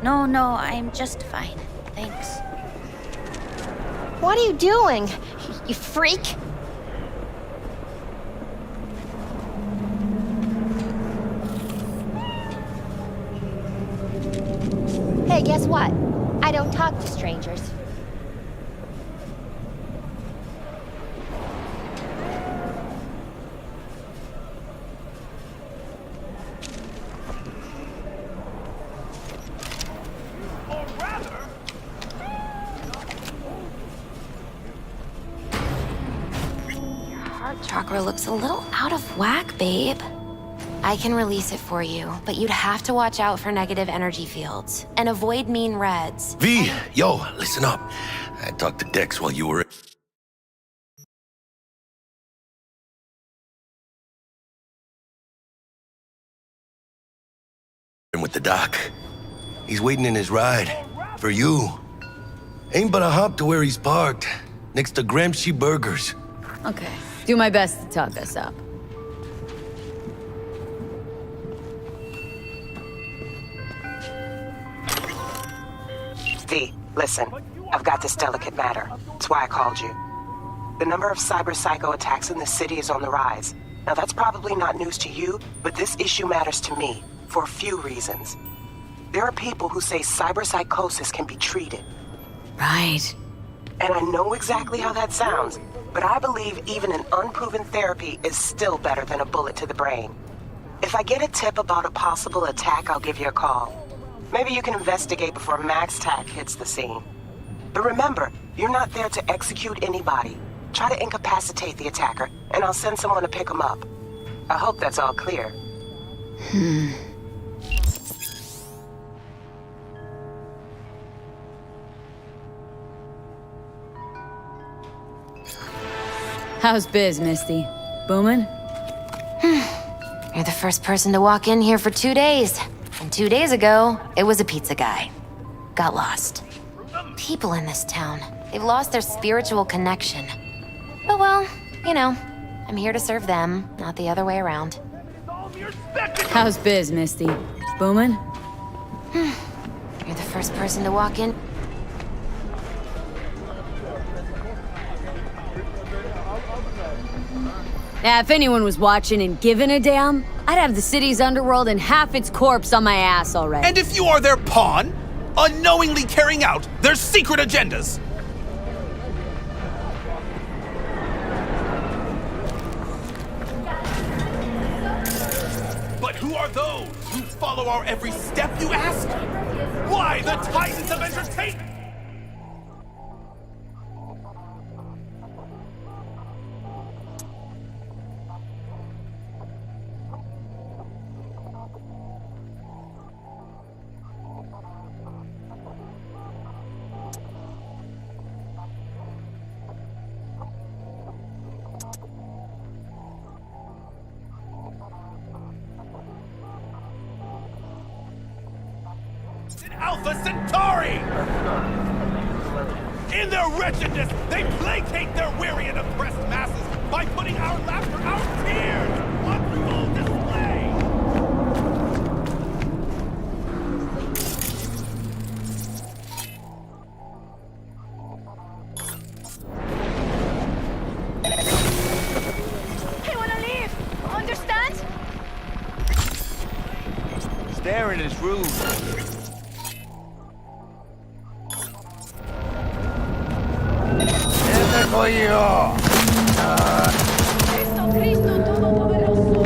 No, I'm just fine. Thanks. What are you doing, you freak? Hey, guess what? I don't talk to strangers. Chakra looks a little out of whack, babe. I can release it for you, but you'd have to watch out for negative energy fields and avoid mean reds. V, yo, listen up. I talked to Dex while you were... with the doc. He's waiting in his ride. For you. Ain't but a hop to where he's parked. Next to Gramsci Burgers. Okay. Do my best to talk us up. V, listen. I've got this delicate matter. That's why I called you. The number of cyber-psycho attacks in the city is on the rise. Now that's probably not news to you, but this issue matters to me, for a few reasons. There are people who say cyberpsychosis can be treated. Right. And I know exactly how that sounds, but I believe even an unproven therapy is still better than a bullet to the brain. If I get a tip about a possible attack, I'll give you a call. Maybe you can investigate before Max Tack hits the scene. But remember, you're not there to execute anybody. Try to incapacitate the attacker, and I'll send someone to pick him up. I hope that's all clear. How's biz, Misty? Booming? You're the first person to walk in here for 2 days. And 2 days ago, it was a pizza guy. Got lost. People in this town, they've lost their spiritual connection. But well, you know, I'm here to serve them, not the other way around. How's biz, Misty? Booming? You're the first person to walk in. Now, if anyone was watching and giving a damn, I'd have the city's underworld and half its corpse on my ass already. And if you are their pawn, unknowingly carrying out their secret agendas. But who are those who follow our every step, you ask? Why the titans of entertainment? Alpha Centauri! In their wretchedness, they placate their weary and oppressed masses by putting our laughter, our tears, on full display! I wanna leave! Understand? Staring is rude. Cristo, Cristo, Todopoderoso!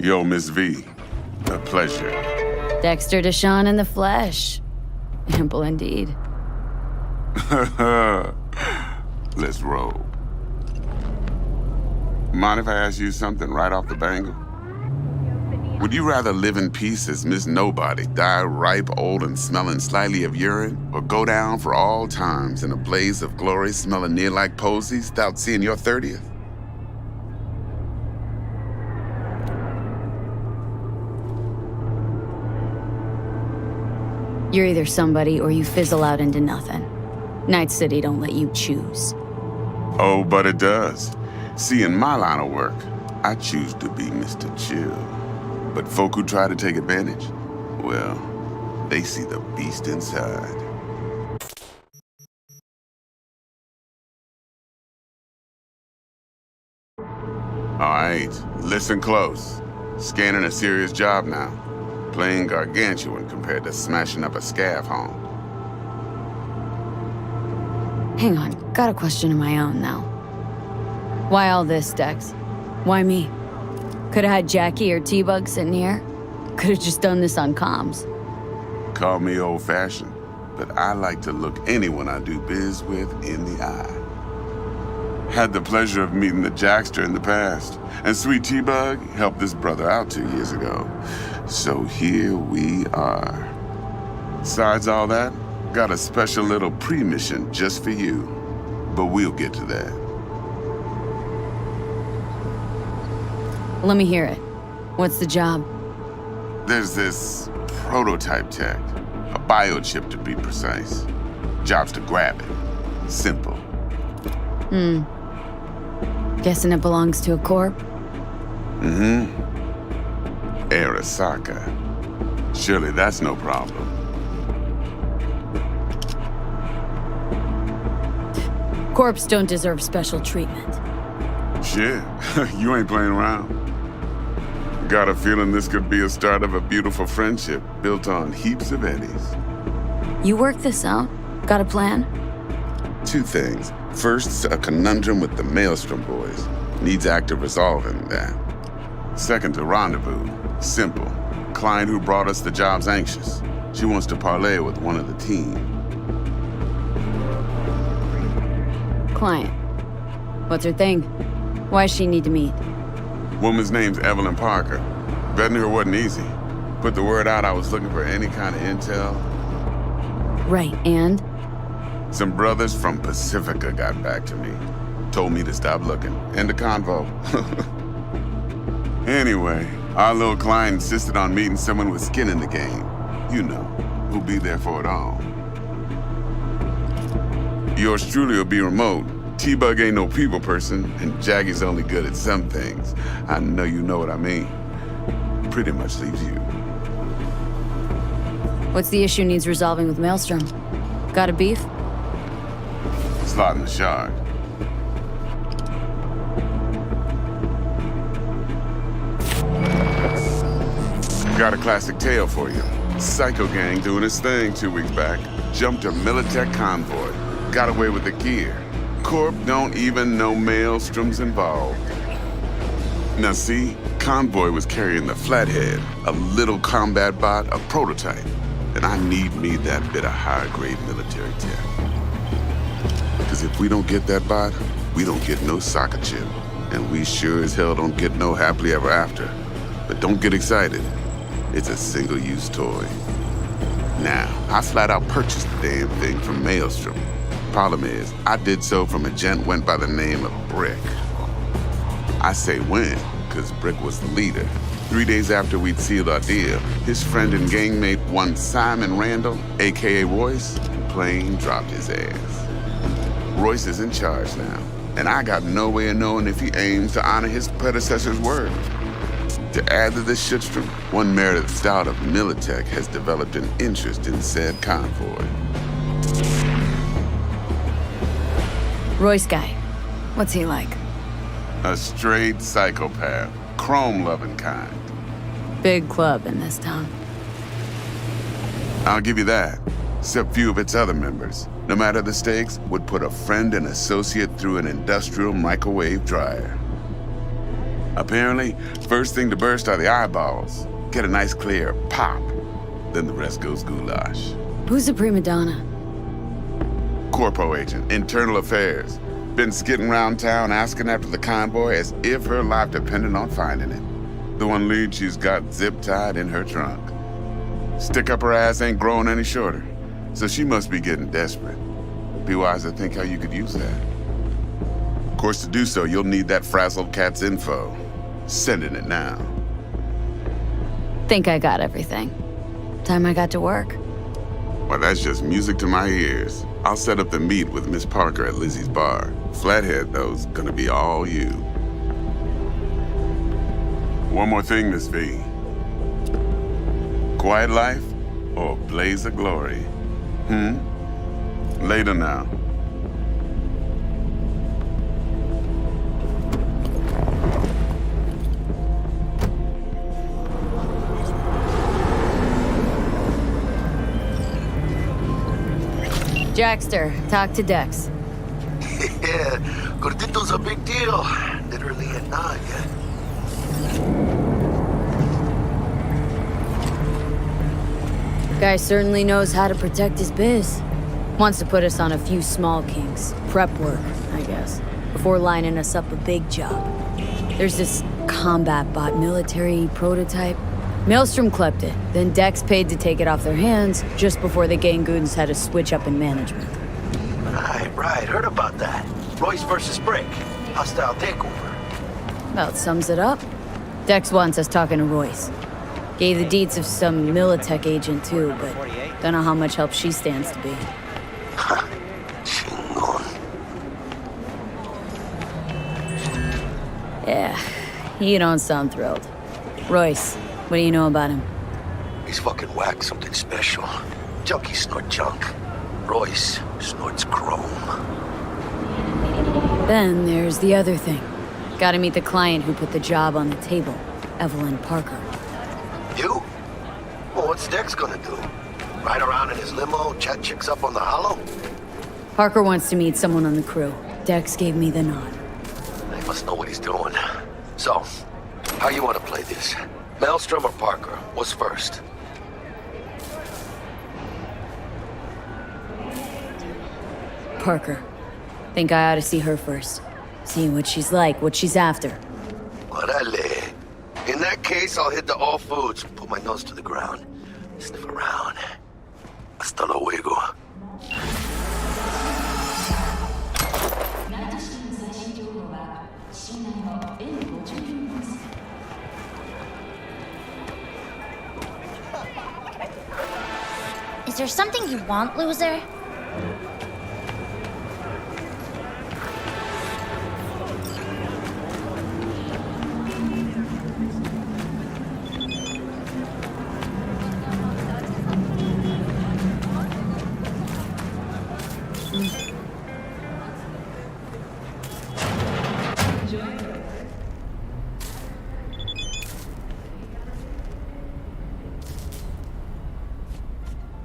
Yo, Miss V. A pleasure. Dexter Deshawn in the flesh. Ample indeed. Let's roll. Mind if I ask you something right off the bangle? Would you rather live in peace as Miss Nobody, die ripe, old, and smelling slightly of urine, or go down for all times in a blaze of glory smelling near like posies without seeing your 30th? You're either somebody or you fizzle out into nothing. Night City don't let you choose. Oh, but it does. See, in my line of work, I choose to be Mr. Chill. But folk who try to take advantage, well, they see the beast inside. All right, listen close. Scanning a serious job now. Playing gargantuan compared to smashing up a scav home. Hang on, got a question of my own now. Why all this, Dex? Why me? Could've had Jackie or T-Bug sitting here. Could've just done this on comms. Call me old-fashioned, but I like to look anyone I do biz with in the eye. Had the pleasure of meeting the Jackster in the past, and sweet T-Bug helped this brother out 2 years ago. So here we are. Besides all that, got a special little pre-mission just for you. But we'll get to that. Let me hear it. What's the job? There's this prototype tech, a biochip to be precise. Job's to grab it. Simple. Guessing it belongs to a corp? Arasaka. Surely that's no problem. Corps don't deserve special treatment. Shit, you ain't playing around. Got a feeling this could be a start of a beautiful friendship built on heaps of eddies. You work this out? Got a plan? 2 things. First, a conundrum with the Maelstrom boys. Needs active resolving that. Second, a rendezvous. Simple. Client who brought us the job's anxious. She wants to parlay with one of the team. Client. What's her thing? Why does she need to meet? Woman's name's Evelyn Parker. Vetting her wasn't easy. Put the word out I was looking for any kind of intel. Right, and? Some brothers from Pacifica got back to me. Told me to stop looking. End the convo. Anyway, our little client insisted on meeting someone with skin in the game. You know, who'll be there for it all. Yours truly will be remote. T-Bug ain't no people person, and Jaggy's only good at some things. I know you know what I mean. Pretty much leaves you. What's the issue needs resolving with Maelstrom? Got a beef? Slot in the shard. Got a classic tale for you. Psycho gang doing his thing 2 weeks back. Jumped a Militech convoy. Got away with the gear. Corp don't even know Maelstrom's involved. Now see, convoy was carrying the Flathead, a little combat bot, a prototype. And I need me that bit of high-grade military tech. Because if we don't get that bot, we don't get no soccer chip. And we sure as hell don't get no happily ever after. But don't get excited. It's a single-use toy. Now, I flat out purchased the damn thing from Maelstrom. Problem is, I did so from a gent went by the name of Brick. I say when, because Brick was the leader. 3 days after we'd sealed our deal, his friend and gangmate, one Simon Randall, aka Royce, plain dropped his ass. Royce is in charge now, and I got no way of knowing if he aims to honor his predecessor's word. To add to this shitstorm, one Meredith Stout of Militech has developed an interest in said convoy. Royce guy. What's he like? A straight psychopath, chrome-loving kind. Big club in this town. I'll give you that. Except few of its other members, no matter the stakes, would put a friend and associate through an industrial microwave dryer. Apparently, first thing to burst are the eyeballs. Get a nice clear pop. Then the rest goes goulash. Who's the prima donna? Corpo agent, internal affairs. Been skidding around town asking after the convoy as if her life depended on finding it. The one lead she's got zip-tied in her trunk. Stick up her ass ain't growing any shorter, so she must be getting desperate. Be wise to think how you could use that. Of course, to do so, you'll need that frazzled cat's info. Sending it now. Think I got everything. Time I got to work. Well, that's just music to my ears. I'll set up the meet with Miss Parker at Lizzie's bar. Flathead, though's gonna be all you. One more thing, Miss V. Quiet life or blaze of glory? Later now. Jackster, talk to Dex. Yeah, Gordito's a big deal. Literally a nod, yeah. Guy certainly knows how to protect his biz. Wants to put us on a few small kinks. Prep work, I guess. Before lining us up a big job. There's this combat bot military prototype. Maelstrom clept it, then Dex paid to take it off their hands just before the Gangoons had a switch up in management. Right. Heard about that. Royce versus Brick. Hostile takeover. About sums it up. Dex wants us talking to Royce. Gave the deets of some Militech agent too, but don't know how much help she stands to be. Chingon. Yeah, you don't sound thrilled. Royce, what do you know about him? He's fucking whack, something special. Junkies snort junk. Royce snorts chrome. Then there's the other thing. Gotta meet the client who put the job on the table, Evelyn Parker. You? Well, what's Dex gonna do? Ride around in his limo, chat chicks up on the hollow? Parker wants to meet someone on the crew. Dex gave me the nod. He must know what he's doing. So, how you want to play this? Maelstrom or Parker? What's first? Parker. Think I ought to see her first. See what she's like, what she's after. Orale. In that case, I'll hit the all foods, put my nose to the ground, sniff around. Hasta luego. Is there something you want, loser?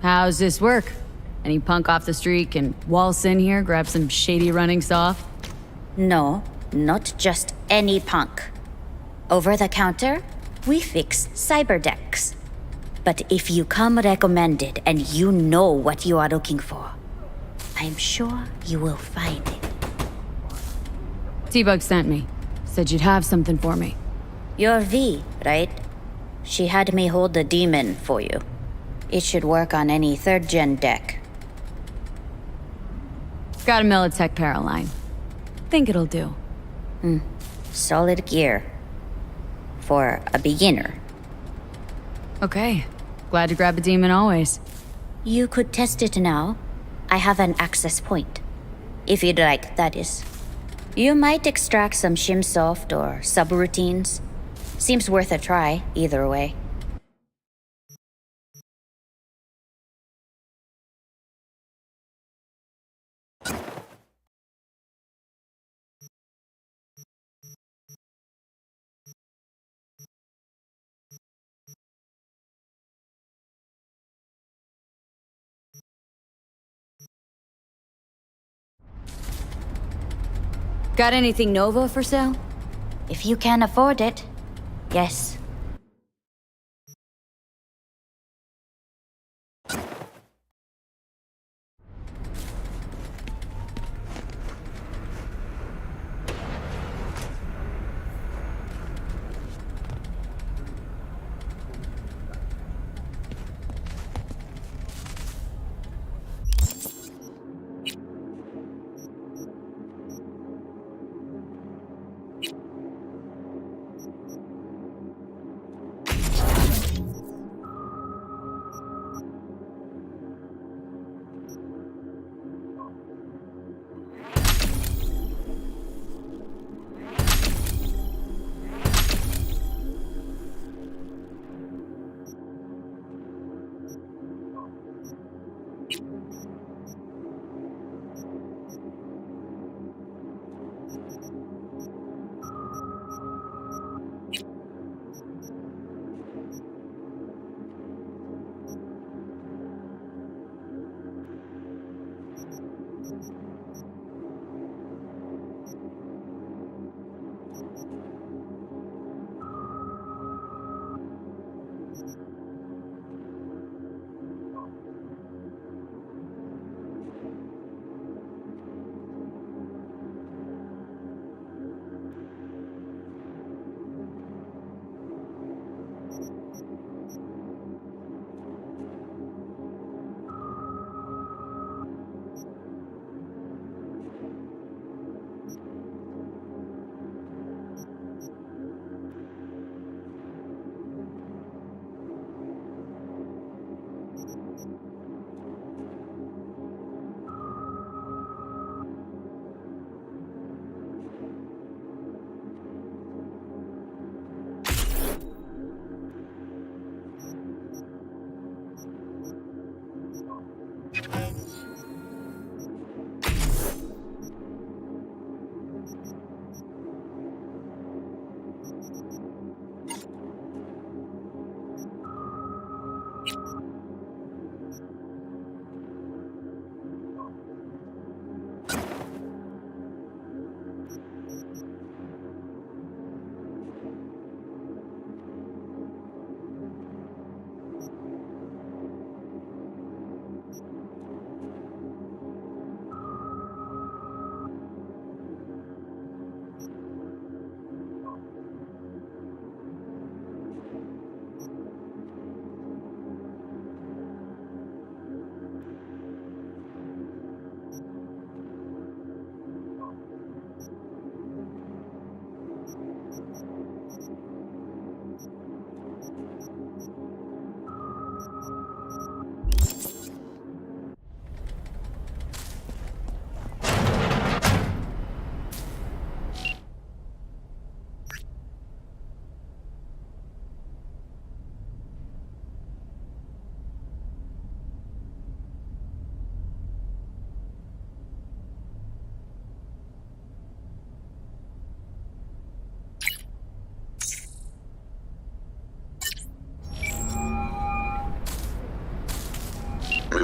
How's this work? Any punk off the street can waltz in here, grab some shady runnings off? No, not just any punk. Over the counter, we fix cyberdecks. But if you come recommended and you know what you are looking for, I'm sure you will find it. T-Bug sent me. Said you'd have something for me. You're V, right? She had me hold the demon for you. It should work on any third-gen deck. Got a Militech Paraline. Think it'll do. Solid gear. For a beginner. Okay. Glad to grab a demon always. You could test it now. I have an access point. If you'd like, that is. You might extract some shimsoft or subroutines. Seems worth a try, either way. Got anything Nova for sale? If you can afford it, yes.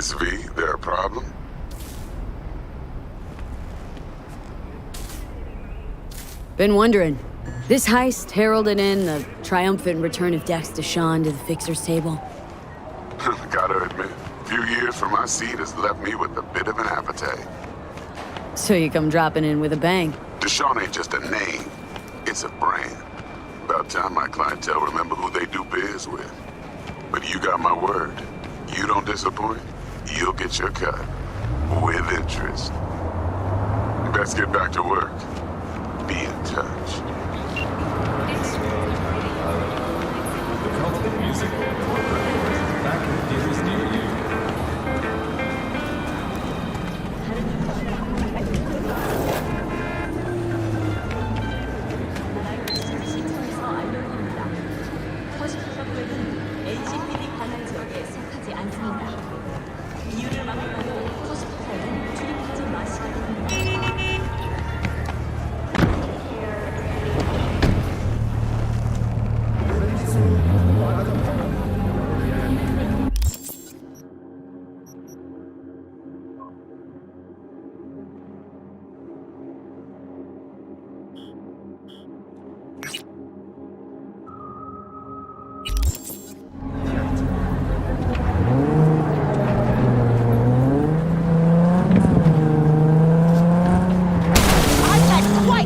Miss V, there a problem? Been wondering. This heist heralded in the triumphant return of Dex Deshawn to the fixer's table. Gotta admit, a few years from my seat has left me with a bit of an appetite. So you come dropping in with a bang. Deshawn ain't just a name, it's a brand. About time my clientele remember who they do biz with. But you got my word. You don't disappoint, you'll get your cut. With interest. Best get back to work. Be in touch.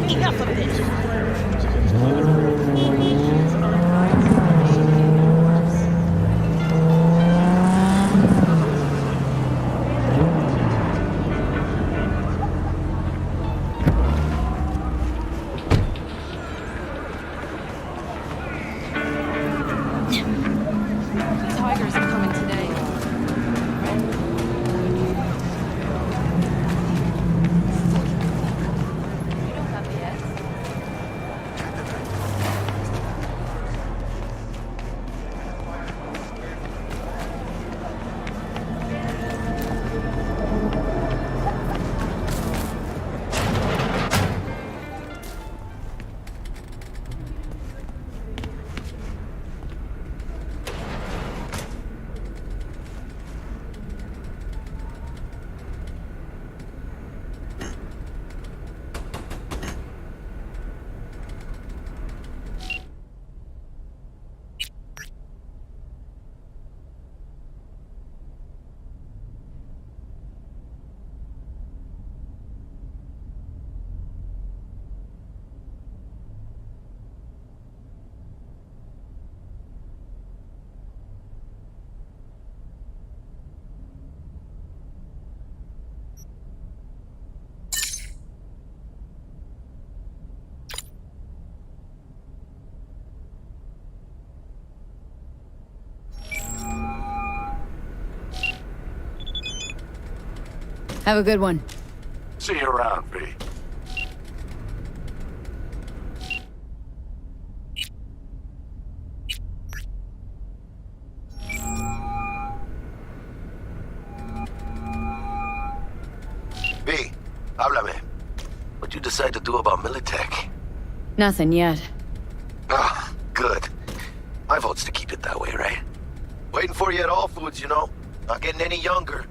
Enough of this. Tigers are coming today. Have a good one. See you around, V. V, háblame. What'd you decide to do about Militech? Nothing yet. Ah, good. My vote's to keep it that way, right? Waiting for you at All Foods, you know? Not getting any younger.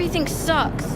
you think sucks?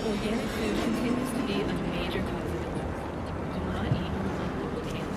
Organic food continues to be a major cause of death. Do not eat uncooked canned.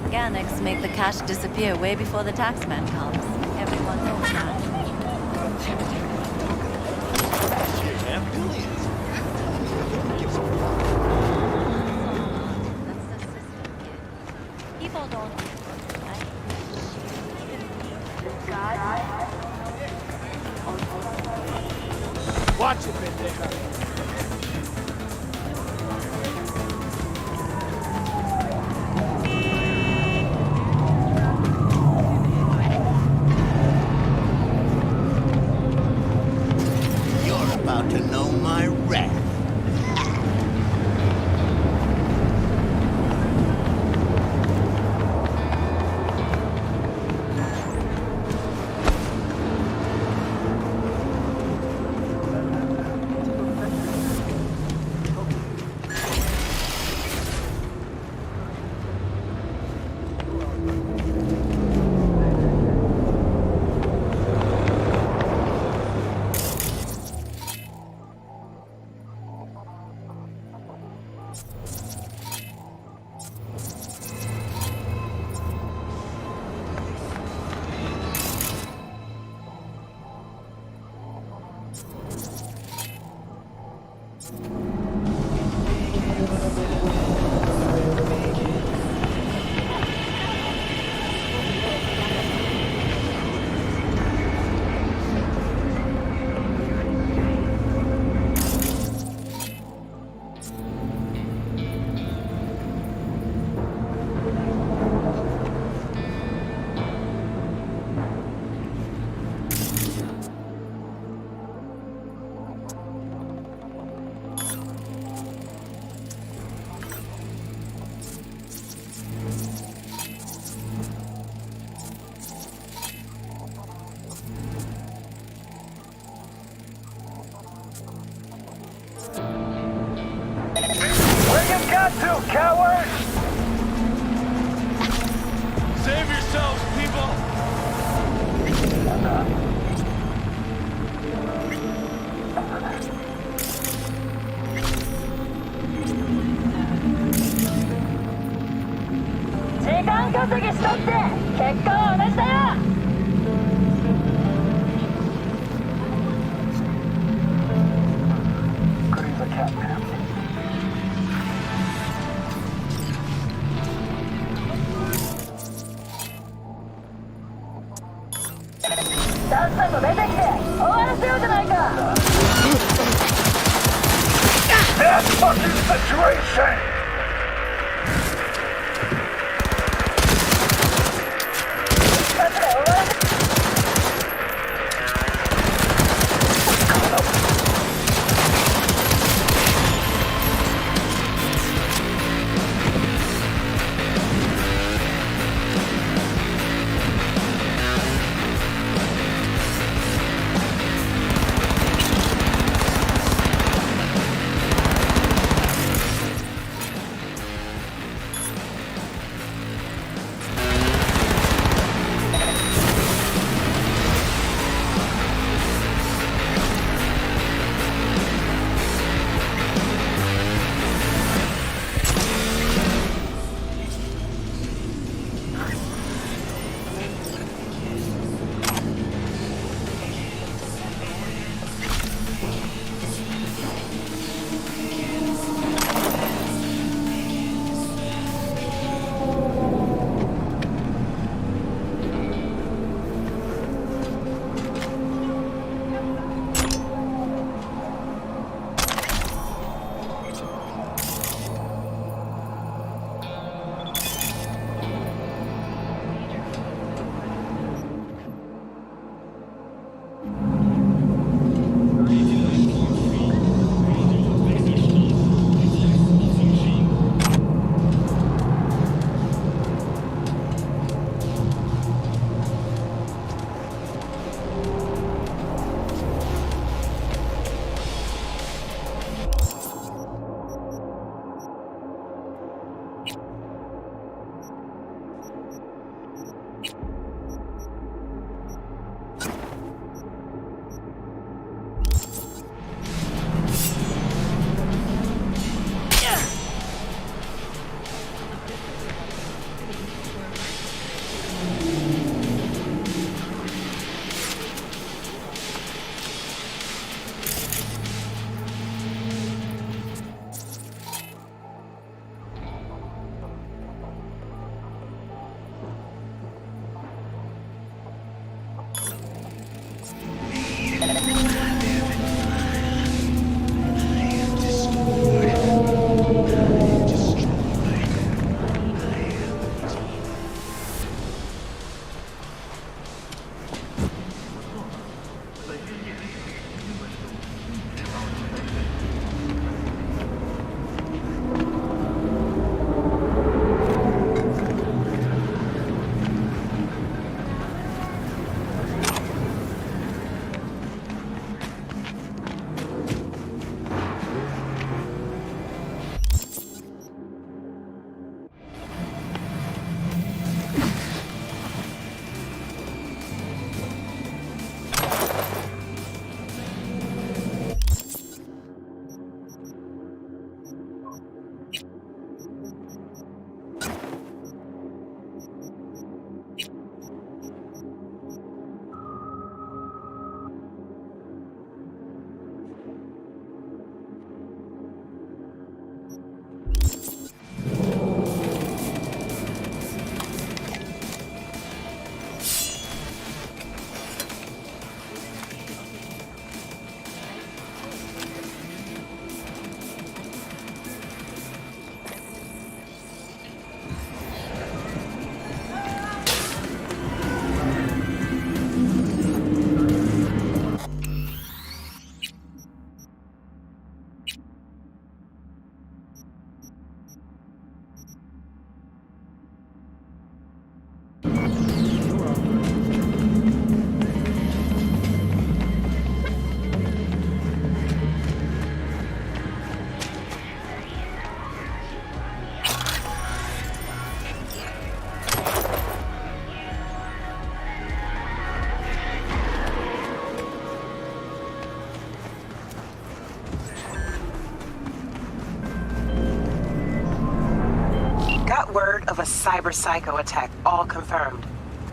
Organics make the cash disappear way before the taxman comes. Everyone knows that. People don't. Watch it, pendeja. To know my wrath. got to, coward! Save yourselves, people! That fucking situation! a cyber psycho attack, all confirmed.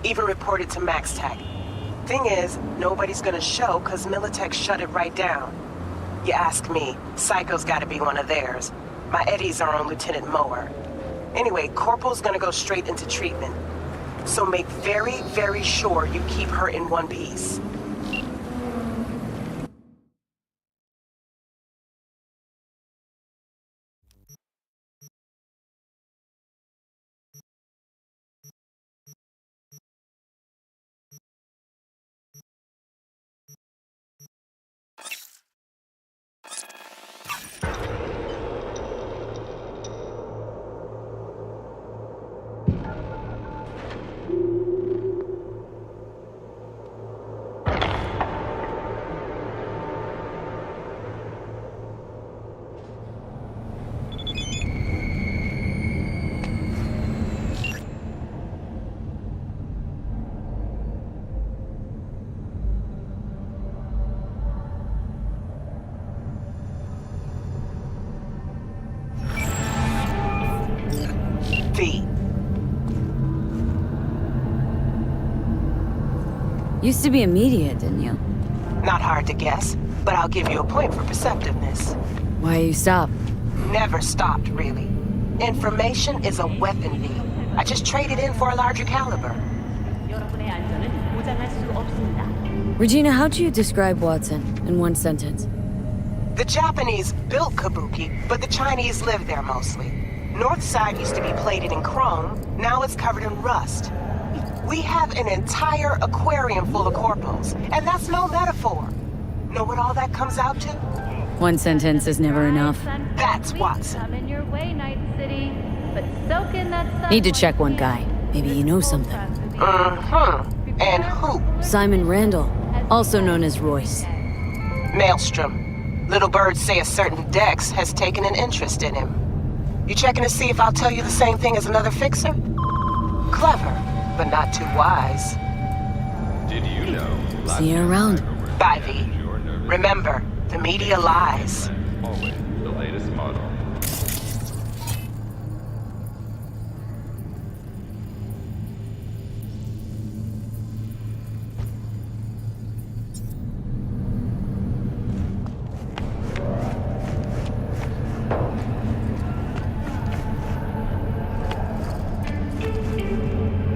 Even reported to MaxTech. Thing is, nobody's gonna show because Militech shut it right down. You ask me, Psycho's gotta be one of theirs. My Eddies are on Lieutenant Mower. Anyway, Corporal's gonna go straight into treatment. So make very, very sure you keep her in one piece. V. Used to be immediate, didn't you? Not hard to guess, but I'll give you a point for perceptiveness. Why you stop? Never stopped, really. Information is a weapon, V. I just traded in for a larger caliber. Regina, how'd you describe Watson in one sentence? The Japanese built Kabuki, but the Chinese live there mostly. North side used to be plated in chrome, now it's covered in rust. We have an entire aquarium full of corpos, and that's no metaphor. Know what all that comes out to? One sentence is never enough. That's Watson. Come in your way, Night City, but soak in that sun. Need to check one guy. Maybe you know something. Mm-hmm. And who? Simon Randall, also known as Royce. Maelstrom. Little birds say a certain Dex has taken an interest in him. You checking to see if I'll tell you the same thing as another fixer? Clever, but not too wise. Did you know? See you around. Bye, V. Remember, the media lies. Always the latest model.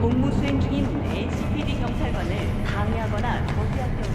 공무 수행 중인 CPD 경찰관을 방해하거나 저지할 경우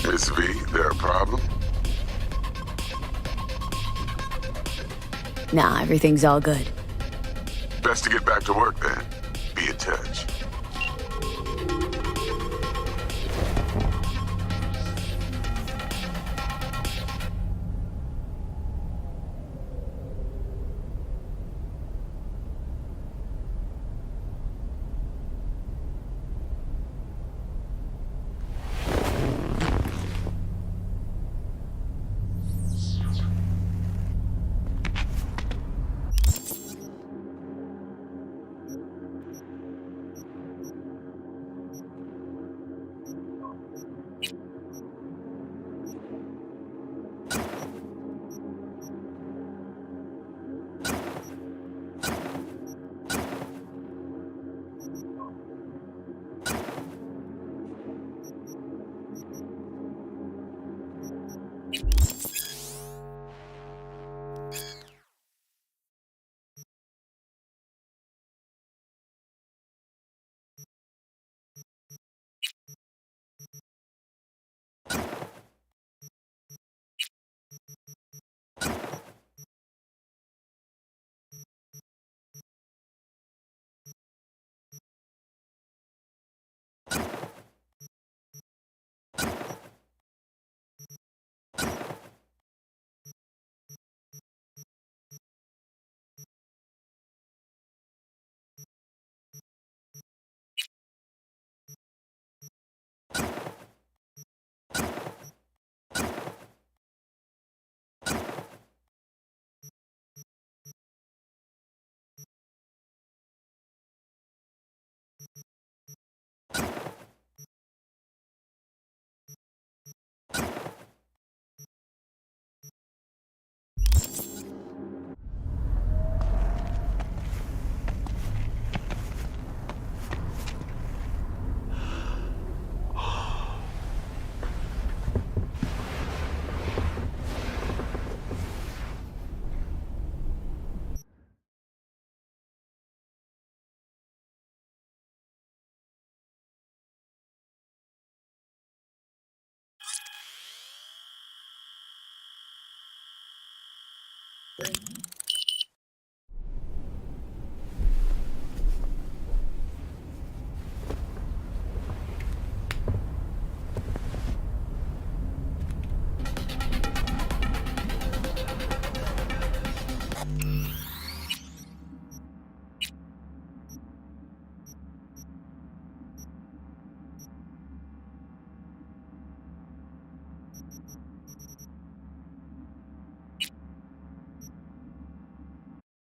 Miss V, there a problem? Nah, everything's all good. Best to get back to work then. Be in touch.